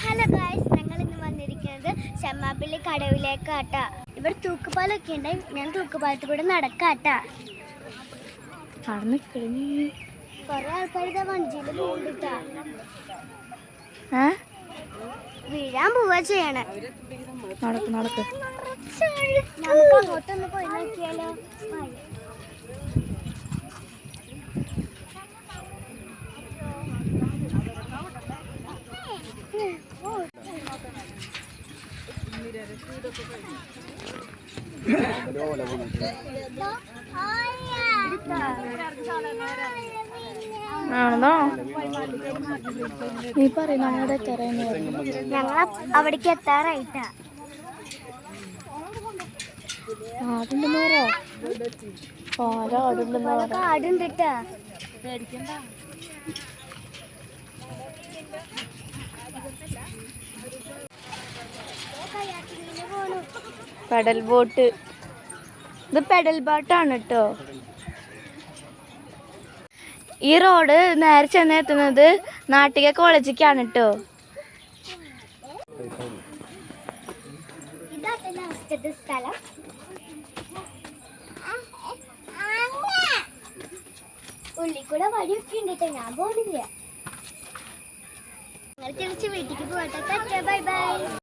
Hello guys, ഞങ്ങൾ ഇന്ന് വന്നിരിക്കുന്നത് ചെമ്മാപ്പള്ളി കടവിലേക്കാട്ടാ. ഇവിടെ തൂക്കുപാലൊക്കെ ഉണ്ട്. ഞാൻ തൂക്കുപാലത്തിൽ കൂടെ നടക്കാട്ടാ. കൊറേ ആൾക്കാരുടെ വഞ്ചിയിൽ പോണ്ടിട്ടാ. വീഴാൻ പോവാ ചെയ്യണേ. നമുക്ക് അങ്ങോട്ടൊന്ന് പോയി നോക്കിയാലോ? ആണോ നീ പറയുന്ന ഞങ്ങൾ അവിടേക്ക് എത്താറായിട്ടാ. കാടുണ്ടിട്ടാ. പെഡൽ ബോട്ട്, ഇത് പെഡൽ ബോട്ടാണ് കേട്ടോ. ഈ റോഡ് നേരെ ചെന്നെത്തുന്നത് നാട്ടിക കോളേജിലേക്കാണ് കേട്ടോ. സ്ഥലം ഉള്ളിക്കൂടെ വഴിയൊക്കെ ഉണ്ട് കേട്ടോ. ഞാൻ പോണില്ല. നിങ്ങൾ തിരിച്ച് വീട്ടിലേക്ക് പോകട്ടെ. Bye bye.